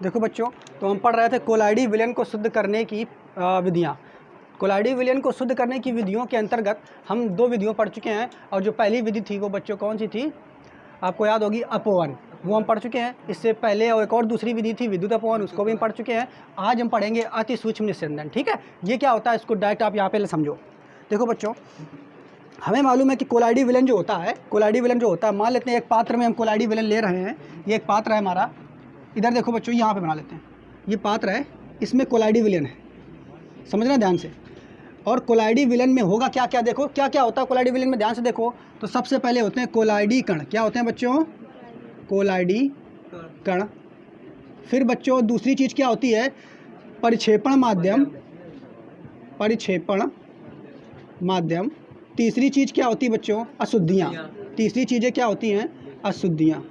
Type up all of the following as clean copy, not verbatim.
देखो बच्चों, तो हम पढ़ रहे थे कोलाइडी विलयन को शुद्ध करने की विधियाँ। कोलाइडी विलयन को शुद्ध करने की विधियों के अंतर्गत हम 2 विधियों पढ़ चुके हैं, और जो पहली विधि थी वो बच्चों कौन सी थी, आपको याद होगी, अपवन, वो हम पढ़ चुके हैं। इससे पहले और एक और दूसरी विधि थी विद्युत अपवन, उसको भी हम पढ़ चुके हैं। आज हम पढ़ेंगे अति सूक्ष्म निस्यंदन। ठीक है, ये क्या होता है इसको डायरेक्ट आप यहाँ पे समझो। देखो बच्चों, हमें मालूम है कि कोलाइडी विलयन जो होता है, कोलाइडी विलयन जो होता है, मान लेते हैं एक पात्र में हम कोलाइडी विलयन ले रहे हैं। ये एक पात्र है हमारा, इधर देखो बच्चों, यहाँ पे बना लेते हैं। ये पात्र है, इसमें कोलाइडी विलयन है, समझना ध्यान से। और कोलाइडी विलयन में होगा क्या क्या, देखो क्या क्या होता है कोलाइडी विलयन में, ध्यान से देखो। तो सबसे पहले होते हैं कोलाइडी कण। क्या होते हैं बच्चों? कोलाइडी कण। फिर बच्चों दूसरी चीज़ क्या होती है? परिक्षेपण माध्यम, परिक्षेपण माध्यम। तीसरी चीज़ क्या होती है बच्चों? अशुद्धियाँ। तीसरी चीज़ें क्या होती हैं? अशुद्धियाँ।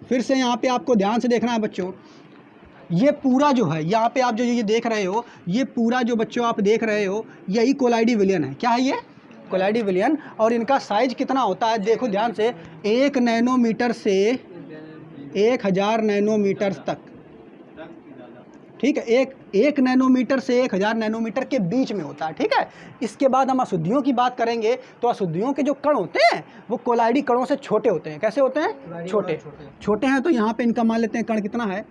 फिर से यहाँ पे आपको ध्यान से देखना है बच्चों, ये पूरा जो है यहाँ पे आप जो ये देख रहे हो, ये पूरा जो बच्चों आप देख रहे हो, यही कोलाइडी विलयन है। क्या है ये? कोलाइडी विलयन। और इनका साइज कितना होता है, देखो ध्यान से, 1 नैनोमीटर से 1000 नैनोमीटर तक। ठीक है, एक नैनोमीटर से 1000 नैनोमीटर के बीच में होता है। ठीक है, इसके बाद हम अशुद्धियों की बात करेंगे। तो अशुद्धियों के जो कण होते हैं वो कोलाइडी कणों से छोटे होते हैं। कैसे होते हैं? छोटे छोटे हैं। तो यहाँ पे इनका मान लेते हैं कण कितना है,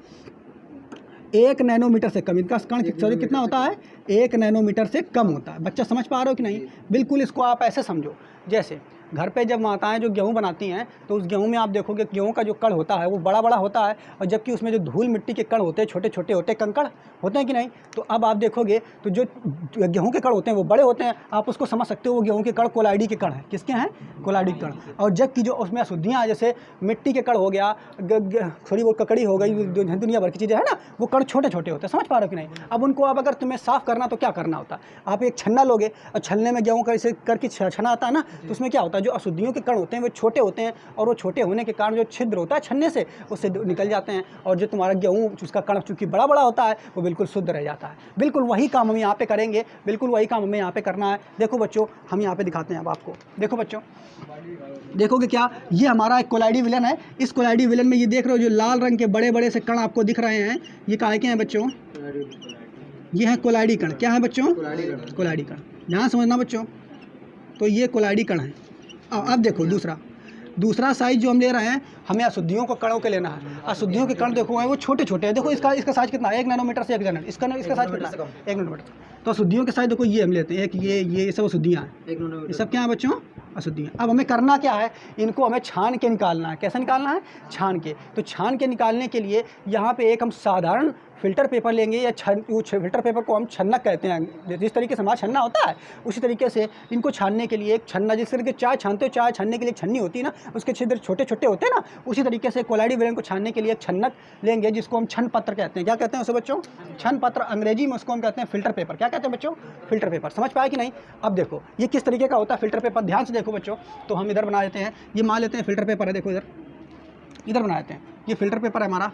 1 नैनोमीटर से कम। इनका कण कितना होता है? 1 नैनोमीटर से कम होता है। बच्चा समझ पा रहे हो कि नहीं? बिल्कुल इसको आप ऐसे समझो, जैसे घर पे जब माताएं जो गेहूं बनाती हैं, तो उस गेहूं में आप देखोगे गेहूं का जो कण होता है वो बड़ा बड़ा होता है, और जबकि उसमें जो धूल मिट्टी के कण होते हैं छोटे छोटे होते हैं, कंकड़ होते हैं कि नहीं? तो अब आप देखोगे तो जो गेहूं के कण होते हैं वो बड़े होते हैं, आप उसको समझ सकते हो वो गेहूं के कण कोलाइडी के कण हैं। किसके हैं? कोलाइडी कण। और जबकि जो उसमें अशुद्धियाँ, जैसे मिट्टी के कण हो गया, थोड़ी वो ककड़ी हो गई, दुनिया भर की चीज़ें है ना, वो कण छोटे छोटे होते हैं। समझ पा रहे हो कि नहीं? अब उनको अब अगर तुम्हें साफ़ करना तो क्या करना होता है, आप एक छन्ना लोगे, और छन्ने में गेहूँ का ऐसे करके छना आता है ना, तो उसमें क्या होता है, जो अशुद्धियों के कण होते हैं वो छोटे होते हैं, और वो छोटे होने के कारण जो छिद्र होता है छन्ने से, उससे निकल जाते हैं, और जो तुम्हारा गेहूँ उसका कण चूँकि बड़ा बड़ा होता है वो बिल्कुल शुद्ध रह जाता है। बिल्कुल वही काम हम यहाँ पे करेंगे, बिल्कुल वही काम हमें यहाँ पे करना है। देखो बच्चों, हम यहाँ पे दिखाते हैं अब आपको। देखो बच्चों, देखोगे क्या, ये हमारा एक कोलाइडी विलयन है। इस कोलाइडी विलयन में ये देख रहे हो जो लाल रंग के बड़े बड़े से कण आपको दिख रहे हैं, ये काहे के हैं बच्चों? ये है कोलाइडी कण। क्या है बच्चों? कोलाइडी कण। ध्यान समझना बच्चों, तो ये कोलाइडी कण है। अब देखो दूसरा साइज जो हम ले रहे हैं, हमें अशुद्धियों को कणों के लेना है। अशुद्धियों के कण देखो वो छोटे छोटे हैं। देखो इसका साइज कितना है? 1 नैनोमीटर से 1 नैनोमीटर। इसका साइज कितना है? 1 नैनोमीटर। तो अशुद्धियों के साइज देखो ये हम लेते हैं, एक ये सब अशुद्धियाँ हैं। ये सब क्या है बच्चों? अशुद्धियाँ। अब हमें करना क्या है, इनको हमें छान के निकालना है। कैसे निकालना है? छान के। तो छान के निकालने के लिए यहाँ पे एक हम साधारण फ़िल्टर पेपर लेंगे, या फ़िल्टर पेपर को हम छन्नक कहते हैं। जिस तरीके से हमारा छन्ना होता है उसी तरीके से इनको छानने के लिए एक छन्ना, जिस तरीके चाय छानते हो, चाय छानने के लिए एक छन्नी होती है ना, उसके छिद्र छोटे छोटे होते हैं ना, उसी तरीके से कोलाइडी विलयन को छानने के लिए एक छन्नक लेंगे, जिसको हम छन्न पत्र कहते हैं। क्या कहते हैं उसे बच्चों? छन्न पत्र। अंग्रेजी में उसको हम कहते हैं फ़िल्टर पेपर। क्या कहते हैं बच्चों? Filter paper. समझ पाए कि नहीं? अब देखो ये किस तरीके का होता है फ़िल्टर पेपर, ध्यान से देखो बच्चों। तो हम इधर बना देते हैं, ये मान लेते हैं फ़िल्टर पेपर है। देखो इधर बना देते हैं, ये फ़िल्टर पेपर है हमारा।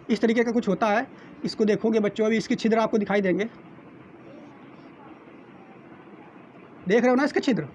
इस तरीके का कुछ होता है। इसको देखोगे बच्चों, अभी इसके छिद्र आपको दिखाई देंगे। देख रहे हो ना इसके छिद्र?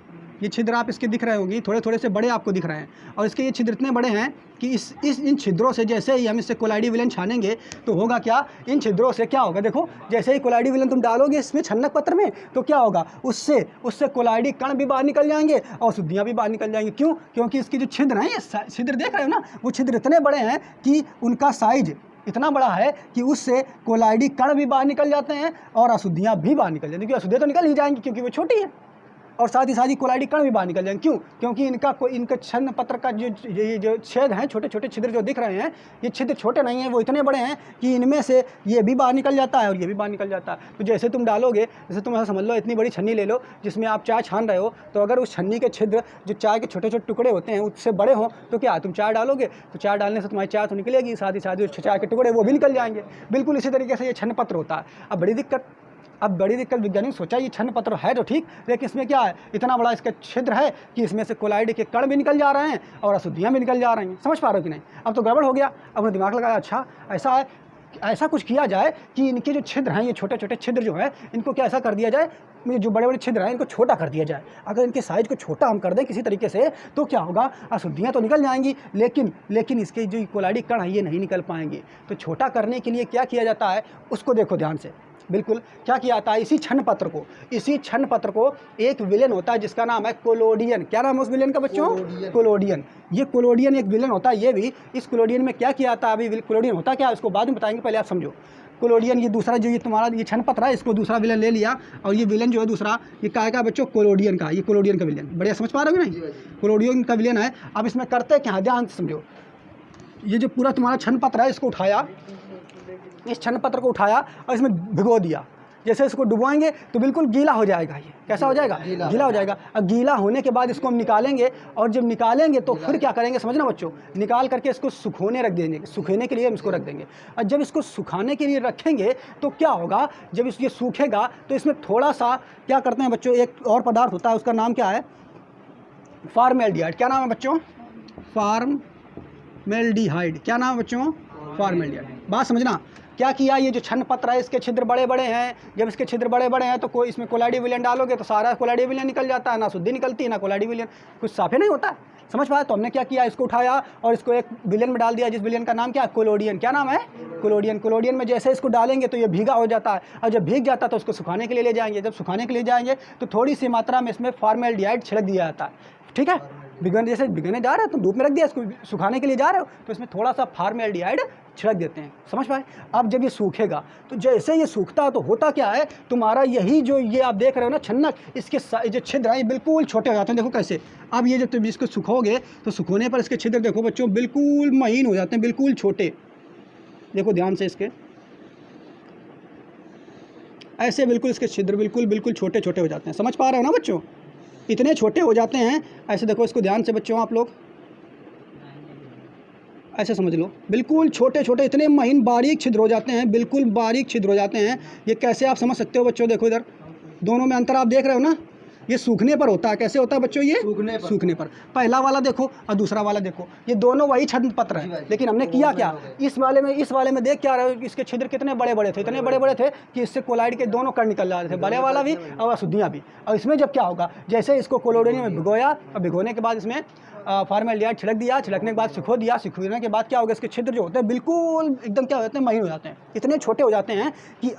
ये छिद्र आप इसके दिख रहे होंगी, थोड़े थोड़े से बड़े आपको दिख रहे हैं। और इसके ये छिद्र इतने बड़े हैं कि इन छिद्रों से जैसे ही हम इससे कोलाइडी विलयन छानेंगे तो होगा क्या, इन छिद्रों से क्या होगा, देखो जैसे ही कोलाइडी विलयन तुम डालोगे इसमें छन्नक पत्र में, तो क्या होगा, उससे कोलाइडी कण भी बाहर निकल जाएंगे और शुद्धियाँ भी बाहर निकल जाएंगी। क्यों? क्योंकि इसके जो छिद्र हैं, ये छिद्र देख रहे हो ना, वो छिद्र इतने बड़े हैं कि उनका साइज इतना बड़ा है कि उससे कोलाइडी कण भी बाहर निकल जाते हैं और अशुद्धियाँ भी बाहर निकल जाती हैं। क्योंकि अशुद्धियाँ तो निकल ही जाएंगी क्योंकि वो छोटी है, और साथ ही कोलाइडी कण भी बाहर निकल जाएंगे। क्यों? क्योंकि इनका छन्न पत्र का जो छेद हैं, छोटे छोटे छिद्र जो दिख रहे हैं, ये छिद्र छोटे नहीं हैं, वो इतने बड़े हैं कि इनमें से ये भी बाहर निकल जाता है और ये भी बाहर निकल जाता है। तो जैसे तुम डालोगे, जैसे तुम ऐसा समझ लो, इतनी बड़ी छन्नी ले लो जिसमें आप चाय छान रहे हो, तो अगर उस छन्नी के छिद्र जो चाय के छोटे छोटे टुकड़े होते हैं उससे बड़े हों, तो क्या तुम चाय डालोगे तो चाय डालने से तुम्हारी चाय तो निकलेगी, साथ ही जो चाय के टुकड़े वो भी निकल जाएंगे। बिल्कुल इसी तरीके से ये छन्न पत्र होता है। अब बड़ी दिक्कत वैज्ञानिक सोचा ये छन्न पत्र है तो ठीक, लेकिन इसमें क्या है, इतना बड़ा इसका छिद्र है कि इसमें से कोलाइडी के कण भी निकल जा रहे हैं और अशुद्धियाँ भी निकल जा रही हैं। समझ पा रहे हो कि नहीं? अब तो गड़बड़ हो गया। अब उन्हें दिमाग लगाया, अच्छा ऐसा है, ऐसा कुछ किया जाए कि इनके जो छिद्र हैं, ये छोटे छोटे छिद्र जो हैं, इनको क्या ऐसा कर दिया जाए, जो बड़े बड़े छिद्र हैं इनको छोटा कर दिया जाए। अगर इनके साइज़ को छोटा हम कर दें किसी तरीके से, तो क्या होगा, अशुद्धियाँ तो निकल जाएंगी, लेकिन इसके जो कोलाइडिक कण हैं ये नहीं निकल पाएंगे। तो छोटा करने के लिए क्या किया जाता है, उसको देखो ध्यान से, बिल्कुल क्या किया जाता है, इसी छन्न पत्र को एक विलेन होता है जिसका नाम है कोलोडियन। क्या नाम है उस विलेन का बच्चों? कोलोडियन। ये कोलोडियन एक विलेन होता है। ये भी इस कोलोडियन में क्या किया जाता है, अभी कोलोडियन होता क्या है उसको बाद में बताएंगे, पहले आप समझो। कोलोडियन ये दूसरा जो ये तुम्हारा ये छन्न पत्र है, इसको दूसरा विलेन ले लिया, और ये विलेन जो है दूसरा, ये काय का बच्चों? कोलोडियन का। ये कोलोडियन का विलेन, बढ़िया समझ पा रहे हो नहीं? कोलोडियन का विलेन है। अब इसमें करते क्या है, ध्यान से समझो। ये जो पूरा तुम्हारा छन्न पत्र है, इसको उठाया, इस छन्न पत्र को उठाया और इसमें भिगो दिया। जैसे इसको डुबोएंगे तो बिल्कुल गीला हो जाएगा। ये कैसा हो जाएगा? गीला हो जाएगा। अब गीला होने के बाद इसको हम निकालेंगे, और जब निकालेंगे तो फिर क्या करेंगे समझना बच्चों, निकाल करके इसको सुखाने रख देंगे, सुखाने के लिए हम इसको रख देंगे। और जब इसको सुखाने के लिए रखेंगे तो क्या होगा, जब ये सूखेगा तो इसमें थोड़ा सा क्या करते हैं बच्चों, एक और पदार्थ होता है, उसका नाम क्या है? फॉर्मेल्डिहाइड। क्या नाम है बच्चों? फॉर्मेल्डिहाइड। क्या नाम है बच्चों? फॉर्मेल्डिहाइड। बात समझना, क्या किया, ये जो छन्न पत्र है इसके छिद्र बड़े बड़े हैं, जब इसके छिद्र बड़े बड़े हैं तो कोई इसमें कोलाइडी विलेन डालोगे तो सारा कोलाइडी विलेन निकल जाता है, ना शुद्धि निकलती है ना कोलाइडी विलेन, कुछ साफे नहीं होता है। समझ पाया? तो हमने क्या किया, इसको उठाया और इसको एक विलेन में डाल दिया, जिस विलेन का नाम क्या है? कोलोडियन। क्या नाम है? कोलोडियन। कोलोडियन में जैसे इसको डालेंगे तो ये भीगा हो जाता है, और जब भीग जाता है तो उसको सुखाने के लिए ले जाएंगे। जब सुखाने के लिए जाएंगे तो थोड़ी सी मात्रा में इसमें फॉर्मेल्डिहाइड छिड़क दिया जाता है। ठीक है, जैसे भिगोने जा रहे हो तो धूप में रख दिया, इसको सुखाने के लिए जा रहे हो तो इसमें थोड़ा सा फॉर्मेल्डिहाइड छिड़क देते हैं। समझ पाए? अब जब ये सूखेगा तो जैसे ये सूखता है तो होता क्या है, तुम्हारा यही जो ये आप देख रहे हो ना छन्नक, इसके जो छिद्र हैं ये बिल्कुल छोटे हो जाते हैं। देखो कैसे, अब ये जब तुम इसको सुखोगे तो सुखोने पर इसके छिद्र देखो बच्चों बिल्कुल महीन हो जाते हैं, बिल्कुल छोटे। देखो ध्यान से, इसके ऐसे बिल्कुल इसके छिद्र बिल्कुल छोटे छोटे हो जाते हैं। समझ पा रहे हो ना बच्चों? इतने छोटे हो जाते हैं। ऐसे देखो इसको ध्यान से बच्चों, आप लोग ऐसे समझ लो, बिल्कुल छोटे छोटे इतने महीन बारीक छिद्र हो जाते हैं, बिल्कुल बारीक छिद्र हो जाते हैं। ये कैसे आप समझ सकते हो बच्चों? देखो इधर दोनों में अंतर आप देख रहे हो ना, ये सूखने पर होता है। कैसे होता है बच्चों? ये सूखने पर। पहला वाला देखो और दूसरा वाला देखो, ये दोनों वही छन्न पत्र है, लेकिन हमने किया क्या, इस वाले में देख क्या रहे हो, इसके छिद्र कितने बड़े बड़े थे, इतने बड़े बड़े थे कि इससे कोलाइड के दोनों कण निकल जाते थे, बड़े वाला भी और अशुद्धियाँ भी। और इसमें जब क्या होगा, जैसे इसको कोलोडियन में भिगोया और भिगोने के बाद इसमें फॉर्मेल्डिहाइड छिड़क दिया, छिड़कने के बाद सुखो दिया, सुखोने के बाद क्या होगा, इसके छिद्र जो होते हैं बिल्कुल एकदम क्या हो जाते हैं, महीन हो जाते हैं, इतने छोटे हो जाते हैं कि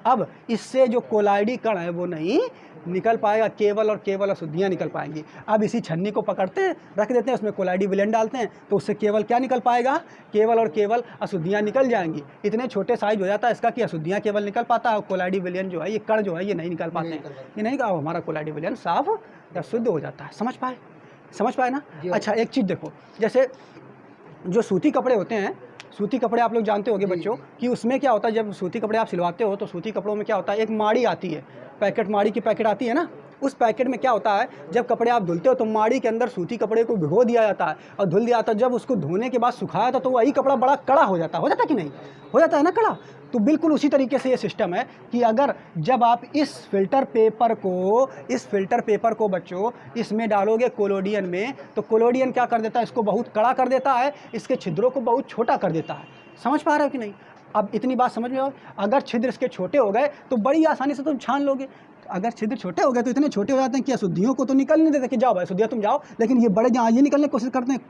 अब इससे जो कोलाइडी कण है वो नहीं निकल पाएगा, केवल और केवल अशुद्धियाँ निकल पाएंगी। अब इसी छन्नी को पकड़ते हैं, रख देते हैं, उसमें कोलाइडी विलेन डालते हैं, तो उससे केवल क्या निकल पाएगा, केवल और केवल अशुद्धियाँ निकल जाएंगी। इतने छोटे साइज हो जाता है इसका कि अशुद्धियाँ केवल निकल पाता है, और कोलाइडी विलेन जो है, ये कण जो है ये नहीं निकल पाते हैं, ये नहीं कहा, हमारा कोलाइडी विलेन साफ या शुद्ध हो जाता है। समझ पाए ना? अच्छा एक चीज़ देखो, जैसे जो सूती कपड़े होते हैं, सूती कपड़े आप लोग जानते होंगे बच्चों कि उसमें क्या होता है, जब सूती कपड़े आप सिलवाते हो तो सूती कपड़ों में क्या होता है, एक माड़ी आती है, पैकेट, माड़ी की पैकेट आती है ना, उस पैकेट में क्या होता है, जब कपड़े आप धुलते हो तो माड़ी के अंदर सूती कपड़े को भिगो दिया जाता है और धुल दिया जाता है। जब उसको धोने के बाद सुखाया था तो वही कपड़ा बड़ा कड़ा हो जाता है कि नहीं हो जाता है ना कड़ा। तो बिल्कुल उसी तरीके से ये सिस्टम है कि अगर जब आप इस फिल्टर पेपर को बच्चों इसमें डालोगे कोलोडियन में, तो कोलोडियन क्या कर देता है, इसको बहुत कड़ा कर देता है, इसके छिद्रों को बहुत छोटा कर देता है। समझ पा रहे हो कि नहीं? अब इतनी बात समझ में आओ, अगर छिद्र इसके छोटे हो गए तो बड़ी आसानी से तुम छान लोगे। अगर छिद्र छोटे हो गए तो इतने छोटे हो जाते हैं कि अशुद्धियों को तो निकल नहीं देते कि जाओ भाई अशुद्धियाँ तुम जाओ, लेकिन ये बड़े जहाँ ये निकलने की कोशिश करते हैं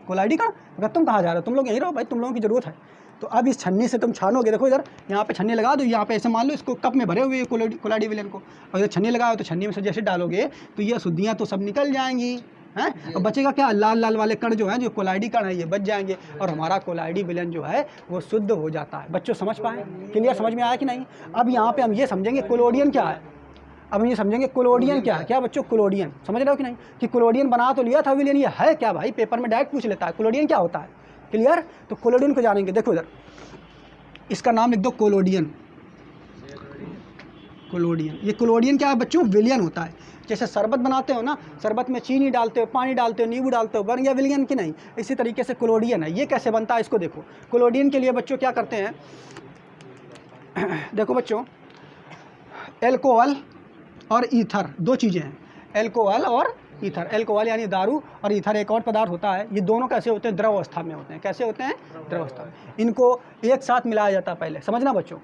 कोलाइडी का, अगर तुम कहाँ जा रहे हो, तुम लोग यहीं रहो भाई, तुम लोगों की ज़रूरत है। तो अब इस छन्नी से तुम छानोगे, देखो इधर यहाँ पे छन्नी लगा दो, यहाँ पे ऐसे मान लो इसको कप में भरे हुए कोलाइडी विलेन को, और इधर छन्नी लगाओ तो छन्नी में से जैसे डालोगे तो ये अशुद्धियाँ तो सब निकल जाएंगी हैं, और बचेगा क्या, लाल लाल वाले कण जो हैं, जो कोलाइडी कण है, ये बच जाएंगे और हमारा कोलाइडी विलेन जो है वो शुद्ध हो जाता है। बच्चों समझ पाए? क्लियर, समझ में आया कि नहीं? अब यहाँ पे हम ये समझेंगे कोलोडियन क्या है, अब हम ये समझेंगे कोलोडियन क्या है। क्या बच्चों, कोलोडियन समझ रहे हो कि नहीं, कि कोलोडियन बना तो लिया था विलेन, ये है क्या भाई, पेपर में डायरेक्ट पूछ लेता है कोलोडियन क्या होता है। क्लियर? तो कोलोडियन को जानेंगे। देखो इधर इसका नाम लिख दो, कोलोडियन। ये कोलोडियन क्या है बच्चों, विलियन होता है। जैसे शरबत बनाते हो ना, शरबत में चीनी डालते हो, पानी डालते हो, नींबू डालते हो, बन गया विलियन की नहीं, इसी तरीके से कोलोडियन है। ये कैसे बनता है इसको देखो। कोलोडियन के लिए बच्चों क्या करते हैं, देखो बच्चों, एल्कोहल और ईथर, दो चीज़ें हैं, एल्कोहल और ईथर। एल्कोहल यानी दारू और ईथर एक और पदार्थ होता है। ये दोनों कैसे होते हैं? द्रव अवस्था में होते हैं। कैसे होते हैं? द्रव अवस्था में। इनको एक साथ मिलाया जाता है। पहले समझना बच्चों,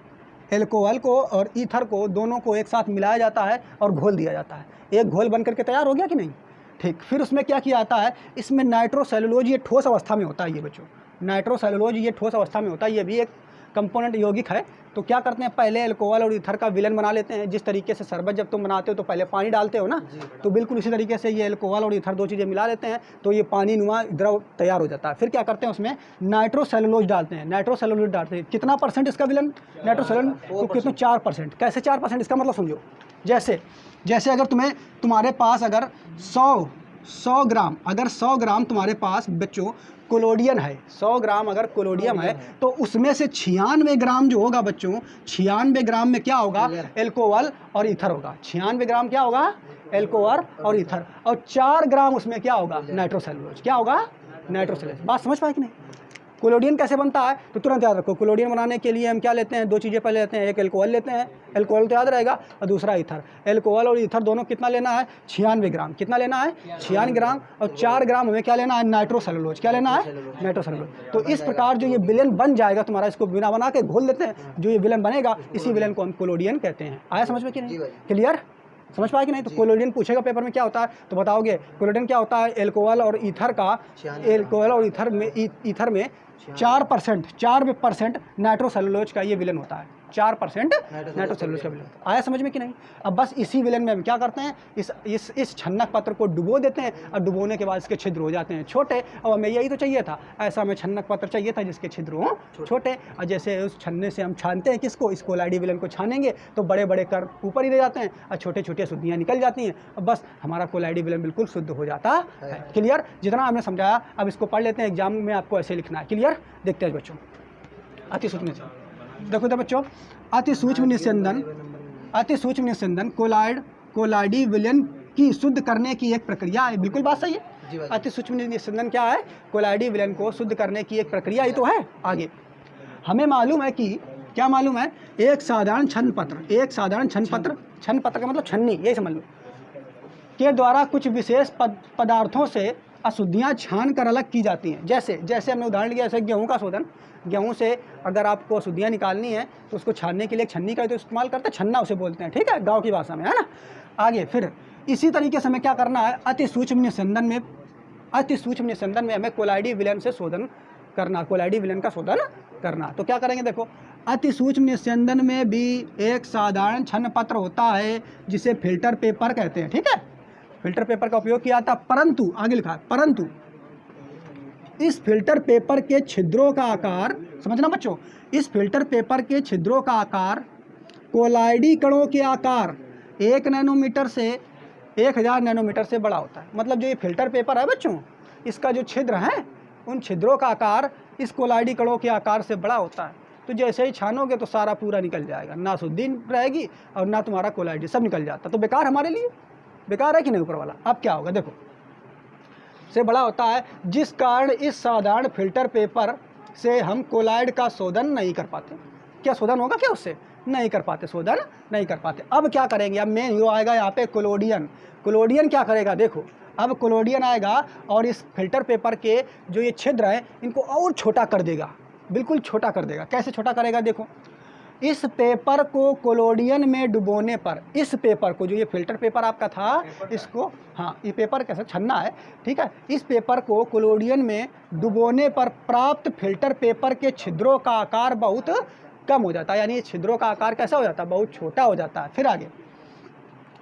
एल्कोहल को और ईथर को दोनों को एक साथ मिलाया जाता है और घोल दिया जाता है। एक घोल बन करके तैयार हो गया कि नहीं? ठीक। फिर उसमें क्या किया जाता है? इसमें नाइट्रोसेलुलोज, ये ठोस अवस्था में होता है। ये बच्चों नाइट्रोसेलुलोज ये ठोस अवस्था में होता है। ये भी एक कंपोनेंट यौगिक है। तो क्या करते हैं? पहले एल्कोहल और ईथर का विलयन बना लेते हैं। जिस तरीके से शरबत जब तुम बनाते हो तो पहले पानी डालते हो ना, तो बिल्कुल इसी तरीके से ये एल्कोहल और ईथर दो चीज़ें मिला लेते हैं तो ये पानी नुमा द्रव तैयार हो जाता है। फिर क्या करते हैं? उसमें नाइट्रोसेलुलोज डालते हैं। नाइट्रोसेलुलोज डालते हैं। कितना परसेंट इसका विलयन? नाइट्रोसेलुलोज तो कितना? 4%। कैसे 4%? इसका मतलब समझो, जैसे अगर तुम्हारे पास अगर 100 ग्राम, अगर 100 ग्राम तुम्हारे पास बच्चों कोलोडियन है, 100 ग्राम अगर कोलोडियम है, तो उसमें से 96 ग्राम जो होगा बच्चों, 96 ग्राम में क्या होगा? एल्कोहल और ईथर होगा। 96 ग्राम क्या होगा? एल्कोहल और ईथर। और 4 ग्राम उसमें क्या होगा? नाइट्रोसेलुलोज। क्या होगा? नाइट्रोसेलुलोज। बात समझ पाए कि नहीं? कोलोडियन कैसे बनता है? तो तुरंत याद रखो, कोलोडियन बनाने के लिए हम क्या लेते हैं? दो चीज़ें पहले लेते हैं। एक एल्कोहल लेते हैं, एल्कोहल तो याद रहेगा, और दूसरा ईथर। एल्कोहल और ईथर दोनों कितना लेना है? 96 ग्राम। कितना लेना है? 96 ग्राम। और 4 ग्राम हमें क्या लेना है? नाइट्रोसेलुलोज। क्या लेना है? नाइट्रोसेलुलोज। तो इस प्रकार जो ये विलयन बन जाएगा तुम्हारा, इसको बिना बना के घोल देते हैं। जो ये विलयन बनेगा, इसी विलयन को हम कोलोडियन कहते हैं। आया समझ में कि नहीं? क्लियर? समझ पाए कि नहीं? तो कोलोडियन पूछेगा पेपर में क्या होता है तो बताओगे। कोलोडियन क्या होता है? एल्कोहल और ईथर का, एल्कोहल और ईथर में 4% नाइट्रोसेलुलोज का ये विलयन होता है। 4% नाइट्रोसेलुलोज का विलयन। आया समझ में कि नहीं? अब बस इसी विलयन में हम क्या करते हैं? इस छन्नक पत्र को डुबो देते हैं और डुबोने के बाद इसके छिद्र हो जाते हैं छोटे। और हमें यही तो चाहिए था, ऐसा हमें छन्नक पत्र चाहिए था जिसके छिद्र हों छोटे। और जैसे उस छन्ने से हम छानते हैं किसको? इस कोलाइडी विलयन को छानेंगे तो बड़े बड़े कर ऊपर ही रह जाते हैं और छोटे छोटे अशुद्धियाँ निकल जाती हैं। और बस हमारा कोलाइडी विलयन बिल्कुल शुद्ध हो जाता है। क्लियर? जितना हमने समझाया अब इसको पढ़ लेते हैं। एग्जाम में आपको ऐसे लिखना है। क्लियर? देखते हैं बच्चों। अति सूक्ष्म निस्यंदन, देखो तो बच्चों, अति सूक्ष्म निस्यंदन कोलाइडी विलयन की शुद्ध करने की एक प्रक्रिया है। बिल्कुल बात सही है। अति सूक्ष्म निस्यंदन क्या है? कोलाइडी विलयन को शुद्ध करने की एक प्रक्रिया ही तो है। आगे हमें मालूम है कि क्या मालूम है? एक साधारण छन्न पत्र, छन्न पत्र का मतलब छन्नी, यही समझ लो, के द्वारा कुछ विशेष पदार्थों से अशुद्धियाँ छान कर अलग की जाती हैं। जैसे हमने उदाहरण लिया, जैसे गेहूं का शोधन। गेहूं से अगर आपको अशुद्धियाँ निकालनी है तो उसको छानने के लिए छन्नी का तो इस्तेमाल करते हैं, छन्ना उसे बोलते हैं। ठीक है, गांव की भाषा में, है ना। आगे फिर इसी तरीके से हमें क्या करना है? अति सूक्ष्म निस्यंदन में हमें कोलाइडी विलयन से शोधन करना, कोलाइडी विलयन का शोधन करना। तो क्या करेंगे? देखो, अति सूक्ष्म निस्यंदन में भी एक साधारण छन्न पत्र होता है जिसे फिल्टर पेपर कहते हैं। ठीक है, फिल्टर पेपर का उपयोग किया जाता है। परंतु आगे लिखा है, परंतु इस फिल्टर पेपर के छिद्रों का आकार, समझना बच्चों, इस फिल्टर पेपर के छिद्रों का आकार कोलाइडी कणों के आकार 1 नैनोमीटर से 1000 नैनोमीटर से बड़ा होता है। मतलब जो ये फिल्टर पेपर है बच्चों, इसका जो छिद्र है, उन छिद्रों का आकार इस कोलाइडी कणों के आकार से बड़ा होता है। तो जैसे ही छानोगे तो सारा पूरा निकल जाएगा, ना शुद्धि रहेगी और ना तुम्हारा कोलाइडी, सब निकल जाता। तो बेकार, हमारे लिए बेकार है कि नहीं ऊपर वाला? अब क्या होगा? देखो, से बड़ा होता है, जिस कारण इस साधारण फिल्टर पेपर से हम कोलाइड का शोधन नहीं कर पाते। क्या शोधन होगा? क्या उससे नहीं कर पाते, शोधन नहीं कर पाते। अब क्या करेंगे? अब मेन हीरो आएगा यहाँ पे, कोलोडियन। कोलोडियन क्या करेगा? देखो, अब कोलोडियन आएगा और इस फिल्टर पेपर के जो ये छिद्र हैं इनको और छोटा कर देगा, बिल्कुल छोटा कर देगा। कैसे छोटा करेगा? देखो, इस पेपर को कोलोडियन में डुबोने पर, इस पेपर को, जो ये फिल्टर पेपर आपका था, इसको, हाँ, ये पेपर कैसे छन्ना है, ठीक है, इस पेपर को कोलोडियन में डुबोने पर प्राप्त फिल्टर पेपर के छिद्रों का आकार बहुत कम हो जाता है। यानी छिद्रों का आकार कैसा हो जाता है? बहुत छोटा हो जाता है। फिर आगे,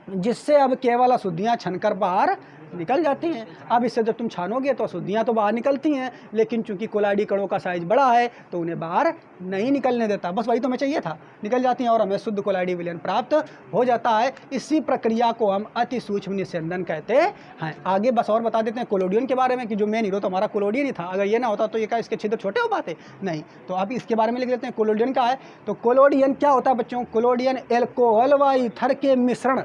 जिससे अब केवल अशुद्धियाँ छनकर बाहर निकल जाती हैं। अब इससे जब तुम छानोगे तो अशुद्धियाँ तो बाहर निकलती हैं, लेकिन चूंकि कोलाइडी कणों का साइज बड़ा है तो उन्हें बाहर नहीं निकलने देता। बस वही तो हमें चाहिए था, निकल जाती हैं और हमें शुद्ध कोलाइडी विलयन प्राप्त हो जाता है। इसी प्रक्रिया को हम अति सूक्ष्म निस्यंदन कहते हैं। आगे बस और बता देते हैं कोलोडियन के बारे में कि जो मेन हीरो तो हमारा कोलोडियन ही था। अगर ये ना होता तो ये क्या इसके छिद्र छोटे हो पाते? नहीं। तो अब इसके बारे में लिख लेते हैं, कोलोडियन का है। तो कोलोडियन क्या होता है बच्चों? कोलोडियन एल्कोहल व ईथर के मिश्रण,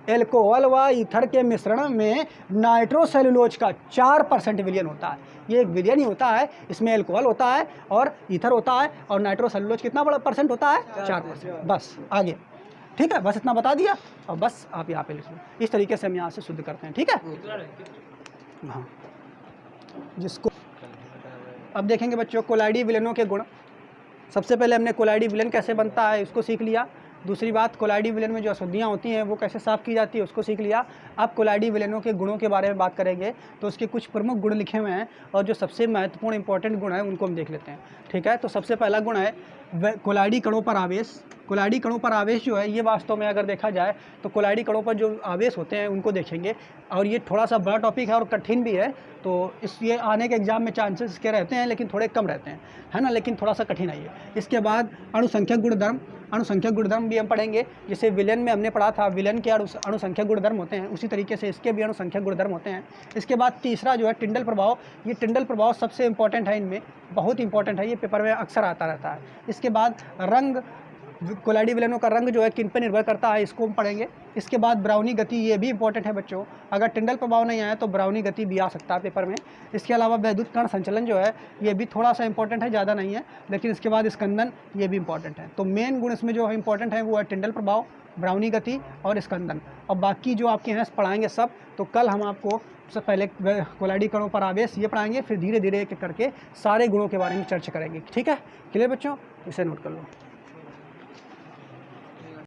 एल्कोहल व ईथर के मिश्रण में नाइट्रोसेलुलोज का 4% विलयन होता है। ये एक विलयन ही होता है, इसमें एल्कोहल होता है और ईथर होता है और नाइट्रोसेलुलोज कितना बड़ा परसेंट होता है? 4%। बस आगे, ठीक है, बस इतना बता दिया और बस आप यहाँ पे लिख लो। इस तरीके से हम यहाँ से शुद्ध करते हैं, ठीक है। हाँ, जिसको अब देखेंगे बच्चों कोलाइडी विलयनों के गुण। सबसे पहले हमने कोलाइडी विलयन कैसे बनता है उसको सीख लिया। दूसरी बात, कोलाइडी विलयन में जो अशुद्धियाँ होती हैं वो कैसे साफ़ की जाती है उसको सीख लिया। अब कोलाइडी विलयनों के गुणों के बारे में बात करेंगे, तो उसके कुछ प्रमुख गुण लिखे हुए हैं और जो सबसे महत्वपूर्ण इंपॉर्टेंट गुण है उनको हम देख लेते हैं, ठीक है। तो सबसे पहला गुण है कोलाइडी कणों पर आवेश। कोलाइडी कणों पर आवेश जो है ये वास्तव में अगर देखा जाए तो कोलाइडी कणों पर जो आवेश होते हैं उनको देखेंगे, और ये थोड़ा सा बड़ा टॉपिक है और कठिन भी है, तो ये आने के एग्जाम में चांसेस इसके रहते हैं लेकिन थोड़े कम रहते हैं, है ना, लेकिन थोड़ा सा कठिन है ये। इसके बाद अणुसंख्यक गुणधर्म। अणुसंख्यक गुणधर्म भी हम पढ़ेंगे, जैसे विलयन में हमने पढ़ा था विलयन के अणुसंख्यक गुणधर्म होते हैं, उसी तरीके से इसके भी अणुसंख्यक गुणधर्म होते हैं। इसके बाद तीसरा जो है टिंडल प्रभाव। ये टिंडल प्रभाव सबसे इंपॉर्टेंट है, इनमें बहुत इंपॉर्टेंट है, ये पेपर में अक्सर आता रहता है। इसके बाद रंग, कोलाइडी विलयनों का रंग जो है किन पर निर्भर करता है इसको हम पढ़ेंगे। इसके बाद ब्राउनी गति, ये भी इंपॉर्टेंट है बच्चों, अगर टिंडल प्रभाव नहीं आया तो ब्राउनी गति भी आ सकता है पेपर में। इसके अलावा वैद्युत कण संचलन जो है ये भी थोड़ा सा इंपॉर्टेंट है, ज़्यादा नहीं है, लेकिन इसके बाद स्कंदन ये भी इंपॉर्टेंट है। तो मेन गुण इसमें जो है इंपॉर्टेंट है वो है टिंडल प्रभाव, ब्राउनी गति और स्कंदन। और बाकी जो आपके हैं पढ़ाएंगे सब, तो कल हम आपको सबसे पहले कोलाइडी कणों पर आवेश ये पढ़ाएंगे, फिर धीरे धीरे एक करके सारे गुणों के बारे में चर्चा करेंगे, ठीक है। क्लियर बच्चों, इसे नोट कर लो।